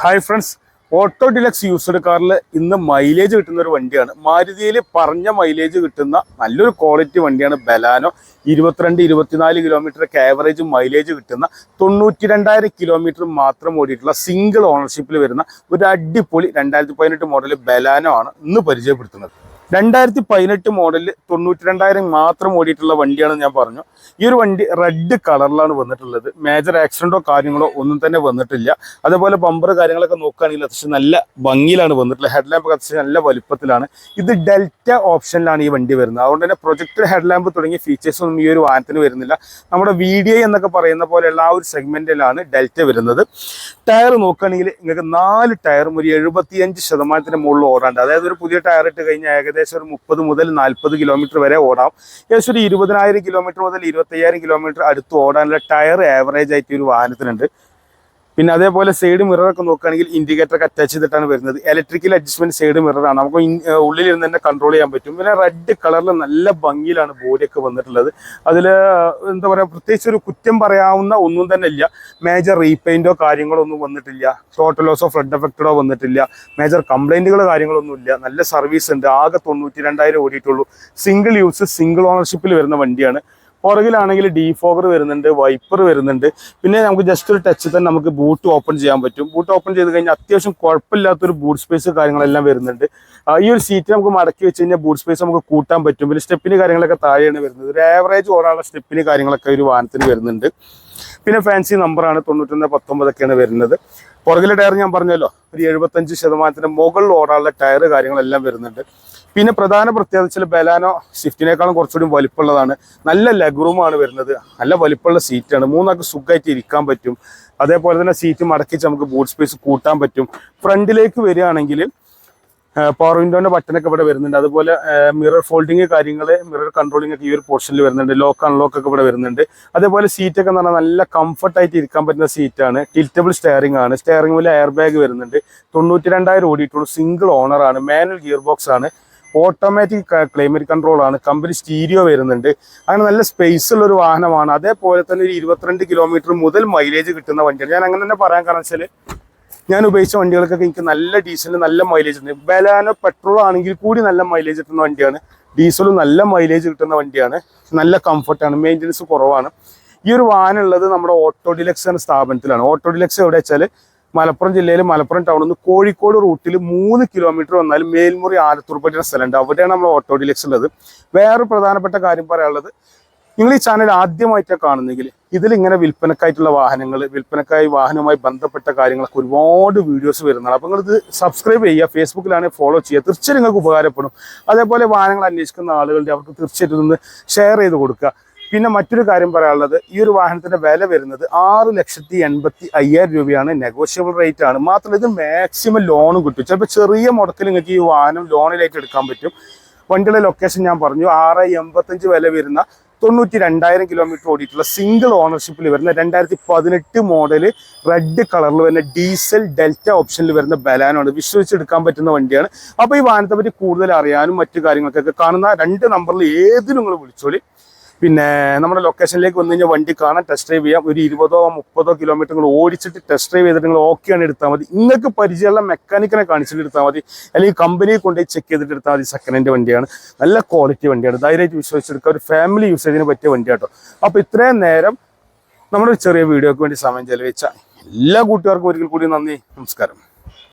Hi friends, auto deluxe used കാറിൽ ഇന്ന് mileage കിട്ടുന്ന ഒരു വണ്ടിയാണ്. മാരുതിയിൽ പറഞ്ഞ മൈലേജ് കിട്ടുന്ന നല്ലൊരു ക്വാളിറ്റി വണ്ടിയാണ് ബലാനോ. 22-24 കിലോമീറ്ററൊക്കെ ആവറേജ് മൈലേജ് കിട്ടുന്ന 92,000 കിലോമീറ്റർ മാത്രം ഓടിയിട്ടുള്ള സിംഗിൾ ഓണർഷിപ്പിൽ വരുന്ന ഒരു അടിപൊളി 2018 മോഡൽ ബലാനോ ആണ് ഇന്ന് പരിചയപ്പെടുത്തുന്നത്. 2018 മോഡലിൽ 92,000 മാത്രം ഓടിയിട്ടുള്ള വണ്ടിയാണ് ഞാൻ പറഞ്ഞു. ഈ ഒരു വണ്ടി റെഡ് കളറിലാണ് വന്നിട്ടുള്ളത്. മേജർ ആക്സിഡന്റോ കാര്യങ്ങളോ ഒന്നും തന്നെ വന്നിട്ടില്ല. അതേപോലെ ബമ്പർ കാര്യങ്ങളൊക്കെ നോക്കുകയാണെങ്കിൽ അത്യാവശ്യം നല്ല ഭംഗിയിലാണ് വന്നിട്ടുള്ളത്. ഹെഡ് ലാമ്പ് അത്യാവശ്യം നല്ല വലുപ്പത്തിലാണ്. ഇത് ഡെൽറ്റ ഓപ്ഷനിലാണ് ഈ വണ്ടി വരുന്നത്. അതുകൊണ്ട് തന്നെ പ്രൊജക്ടർ ഹെഡ് ലാമ്പ് തുടങ്ങിയ ഫീച്ചേഴ്സ് ഒന്നും ഈ ഒരു വാഹനത്തിന് വരുന്നില്ല. നമ്മുടെ VDI എന്നൊക്കെ പറയുന്ന പോലെയുള്ള ആ ഒരു സെഗ്മെന്റിലാണ് ഡെൽറ്റ വരുന്നത്. ടയർ നോക്കുകയാണെങ്കിൽ നിങ്ങൾക്ക് 4 ടയറും ഒരു 75% മുകളിൽ ഓടാണ്ട്. അതായത് ഒരു പുതിയ ടയർ ഇട്ട് കഴിഞ്ഞാൽ ഏകദേശം ഒരു 30 മുതൽ 40 കിലോമീറ്റർ വരെ ഓടാം. ഏകദേശം ഒരു 20,000 കിലോമീറ്റർ മുതൽ 25,000 കിലോമീറ്റർ അടുത്ത് ഓടാനുള്ള ടയർ ആവറേജ് ആയിട്ട് ഒരു വാഹനത്തിനുണ്ട്. പിന്നെ അതേപോലെ സൈഡ് മിററൊക്കെ നോക്കുകയാണെങ്കിൽ ഇൻഡിക്കേറ്ററൊക്കെ അറ്റാച്ച് ചെയ്തിട്ടാണ് വരുന്നത്. ഇലക്ട്രിക്കൽ അഡ്ജസ്റ്റ്മെന്റ് സൈഡ് മിററാണ്. നമുക്ക് ഉള്ളിലിരുന്ന് തന്നെ കൺട്രോൾ ചെയ്യാൻ പറ്റും. പിന്നെ റെഡ് കളറിൽ നല്ല ഭംഗിയിലാണ് ബോഡിയൊക്കെ വന്നിട്ടുള്ളത്. അതിൽ എന്താ പറയുക, പ്രത്യേകിച്ച് ഒരു കുറ്റം പറയാവുന്ന ഒന്നും തന്നെ ഇല്ല. മേജർ റീപെയിൻറ്റോ കാര്യങ്ങളോ ഒന്നും വന്നിട്ടില്ല. ടോട്ടൽ ലോസ് ഓഫ് റെഡ് എഫക്റ്റഡോ വന്നിട്ടില്ല. മേജർ കംപ്ലൈൻറ്റുകൾ കാര്യങ്ങളൊന്നും ഇല്ല. നല്ല സർവീസ് ഉണ്ട്. ആകെ 92,000 ഓടിയിട്ടുള്ളൂ. സിംഗിൾ യൂസ് സിംഗിൾ ഓണർഷിപ്പിൽ വരുന്ന വണ്ടിയാണ്. പുറകിലാണെങ്കിൽ ഡീഫോഗർ വരുന്നുണ്ട്, വൈപ്പർ വരുന്നുണ്ട്. പിന്നെ നമുക്ക് ജസ്റ്റ് ഒരു ടച്ച് തന്നെ നമുക്ക് ബൂട്ട് ഓപ്പൺ ചെയ്യാൻ പറ്റും. ബൂട്ട് ഓപ്പൺ ചെയ്ത് കഴിഞ്ഞാൽ അത്യാവശ്യം കുഴപ്പമില്ലാത്തൊരു ബൂട്ട് സ്പേസ് കാര്യങ്ങളെല്ലാം വരുന്നുണ്ട്. ഈ ഒരു സീറ്റ് നമുക്ക് മടക്കി വെച്ച് കഴിഞ്ഞാൽ ബൂട്ട് സ്പേസ് നമുക്ക് കൂട്ടാൻ പറ്റും. പിന്നെ സ്റ്റെപ്പിന് കാര്യങ്ങളൊക്കെ താഴെയാണ് വരുന്നത്. ഒരു ആവറേജ് ഓടാനുള്ള സ്റ്റെപ്പിന് കാര്യങ്ങളൊക്കെ ഒരു വാഹനത്തിന് വരുന്നുണ്ട്. പിന്നെ ഫാൻസി നമ്പറാണ് 91-19 വരുന്നത്. പുറകിലെ ടയർ ഞാൻ പറഞ്ഞല്ലോ, ഒരു 75% മുകളിൽ ഓടാനുള്ള ടയർ കാര്യങ്ങളെല്ലാം വരുന്നുണ്ട്. പിന്നെ പ്രധാന പ്രത്യേകത ബലാനോ സ്വിഫ്റ്റിനേക്കാളും കുറച്ചുകൂടി വലിപ്പമുള്ളതാണ്. നല്ല ലെഗ് റൂമാണ് വരുന്നത്. നല്ല വലിപ്പമുള്ള സീറ്റാണ്. 3 ആൾക്ക് സുഖമായിട്ട് ഇരിക്കാൻ പറ്റും. അതേപോലെ തന്നെ സീറ്റ് മടക്കിച്ച് നമുക്ക് ബൂട്ട് സ്പേസ് കൂട്ടാൻ പറ്റും. ഫ്രണ്ടിലേക്ക് വരികയാണെങ്കിൽ പവർ വിൻഡോന്റെ ബട്ടനൊക്കെ ഇവിടെ വരുന്നുണ്ട്. അതുപോലെ മിറർ ഫോൾഡിങ് കാര്യങ്ങൾ, മിറർ കൺട്രോളിംഗ് ഒക്കെ ഈ ഒരു പോർഷനിൽ വരുന്നുണ്ട്. ലോക്ക് അൺലോക്ക് ഒക്കെ ഇവിടെ വരുന്നുണ്ട്. അതേപോലെ സീറ്റൊക്കെ എന്ന് പറഞ്ഞാൽ നല്ല കംഫർട്ടായിട്ട് ഇരിക്കാൻ പറ്റുന്ന സീറ്റാണ്. ടിൽറ്റബിൾ സ്റ്റെയറിംഗ് ആണ്. സ്റ്റെയറിംഗ് പോലെ എയർ ബാഗ് വരുന്നുണ്ട്. 92,000 ഓടിയിട്ടുള്ളൂ. സിംഗിൾ ഓണർ ആണ്. മാനുവൽ ഗിയർ ബോക്സ് ആണ്. ഓട്ടോമാറ്റിക് ക്ലൈമറ്റ് കൺട്രോൾ ആണ്. കമ്പനി സ്റ്റീരിയോ വരുന്നുണ്ട്. അങ്ങനെ നല്ല സ്പേസ് ഉള്ള ഒരു വാഹനമാണ്. അതേപോലെ തന്നെ ഒരു 22 കിലോമീറ്റർ മുതൽ മൈലേജ് കിട്ടുന്ന വണ്ടിയാണ്. ഞാൻ അങ്ങനെ തന്നെ പറയാൻ കാരണം വെച്ചാൽ ഞാൻ ഉപയോഗിച്ച വണ്ടികൾക്കൊക്കെ എനിക്ക് നല്ല ഡീസലിന് നല്ല മൈലേജ് ഉണ്ട്. ബലാനോ പെട്രോൾ ആണെങ്കിൽ കൂടി നല്ല മൈലേജ് കിട്ടുന്ന വണ്ടിയാണ്. ഡീസലും നല്ല മൈലേജ് കിട്ടുന്ന വണ്ടിയാണ്. നല്ല കംഫർട്ടാണ്. മെയിൻ്റനൻസ് കുറവാണ്. ഈ ഒരു വാഹനം ഉള്ളത് നമ്മുടെ ഓട്ടോ ഡിലക്സ് എന്ന സ്ഥാപനത്തിലാണ്. ഓട്ടോ ഡിലക്സ് എവിടെ വെച്ചാൽ മലപ്പുറം ജില്ലയിൽ മലപ്പുറം ടൗണിൽ നിന്ന് കോഴിക്കോട് റൂട്ടിൽ 3 കിലോമീറ്റർ വന്നാൽ മേൽമുറി ആലത്തൂർ പറ്റുന്ന സ്ഥലമുണ്ട്. അവിടെയാണ് നമ്മൾ ഓട്ടോ ഡിലക്സ് ഉള്ളത്. വേറൊരു പ്രധാനപ്പെട്ട കാര്യം പറയാനുള്ളത്, നിങ്ങൾ ഈ ചാനൽ ആദ്യമായിട്ടാണ് കാണുന്നെങ്കിൽ ഇതിലിങ്ങനെ വിൽപ്പനക്കായിട്ടുള്ള വാഹനങ്ങൾ, വിൽപ്പനക്കായി വാഹനവുമായി ബന്ധപ്പെട്ട കാര്യങ്ങളൊക്കെ ഒരുപാട് വീഡിയോസ് വരുന്നതാണ്. അപ്പോൾ നിങ്ങളിത് സബ്സ്ക്രൈബ് ചെയ്യുക. ഫേസ്ബുക്കിലാണെങ്കിൽ ഫോളോ ചെയ്യുക. തീർച്ചയായും നിങ്ങൾക്ക് ഉപകാരപ്പെടും. അതേപോലെ വാഹനങ്ങൾ അന്വേഷിക്കുന്ന ആളുകളുടെ അവർക്ക് തീർച്ചയായിട്ടും ഒന്ന് ഷെയർ ചെയ്ത് കൊടുക്കുക. പിന്നെ മറ്റൊരു കാര്യം പറയാനുള്ളത്, ഈ ഒരു വാഹനത്തിന്റെ വില വരുന്നത് 6,85,000 രൂപയാണ്. നെഗോഷ്യബിൾ റേറ്റ് ആണ്. മാത്രമല്ല ഇത് മാക്സിമം ലോണും കിട്ടും. ചിലപ്പോൾ ചെറിയ മുടക്കിൽ നിങ്ങൾക്ക് ഈ വാഹനം ലോണിലായിട്ട് എടുക്കാൻ പറ്റും. വണ്ടിയുടെ ലൊക്കേഷൻ ഞാൻ പറഞ്ഞു. 6,85 വില വരുന്ന 92,000 കിലോമീറ്റർ ഓടിയിട്ടുള്ള സിംഗിൾ ഓണർഷിപ്പിൽ വരുന്ന 2018 മോഡൽ റെഡ് കളറിൽ വരുന്ന ഡീസൽ ഡെൽറ്റ ഓപ്ഷനിൽ വരുന്ന ബലാനോ ആണ്. വിശ്വസിച്ചെടുക്കാൻ പറ്റുന്ന വണ്ടിയാണ്. അപ്പോൾ ഈ വാഹനത്തെ പറ്റി കൂടുതൽ അറിയാനും മറ്റു കാര്യങ്ങൾക്കൊക്കെ കാണുന്ന 2 നമ്പറിൽ ഏതിലും നിങ്ങൾ വിളിച്ചോളി. പിന്നെ നമ്മുടെ ലൊക്കേഷനിലേക്ക് വന്നു കഴിഞ്ഞാൽ വണ്ടി കാണാൻ, ടെസ്റ്റ് ഡ്രൈവ് ചെയ്യാം. ഒരു 20-30 കിലോമീറ്റർ നിങ്ങൾ ഓടിച്ചിട്ട് ടെസ്റ്റ് ഡ്രൈവ് ചെയ്തിട്ട് നിങ്ങൾ ഓക്കെയാണ് എടുത്താൽ മതി. നിങ്ങൾക്ക് പരിചയമുള്ള മെക്കാനിക്കിനെ കാണിച്ചിട്ട് എടുത്താൽ മതി. അല്ലെങ്കിൽ കമ്പനിയിൽ കൊണ്ടുപോയി ചെക്ക് ചെയ്തിട്ട് എടുത്താൽ മതി. സെക്കൻഡ് ഹാൻഡ് വണ്ടിയാണ്. നല്ല ക്വാളിറ്റി വണ്ടിയാണ്. ധൈര്യമായിട്ട് വിശ്വസിച്ചെടുക്കുക. ഒരു ഫാമിലി യൂസേജിന് പറ്റിയ വണ്ടിയാട്ടോ. അപ്പോൾ ഇത്രയും നേരം നമ്മുടെ ചെറിയ വീഡിയോക്ക് വേണ്ടി സമയം ചെലവഴിച്ച എല്ലാ കൂട്ടുകാർക്കും ഒരിക്കൽ കൂടി നന്ദി. നമസ്കാരം.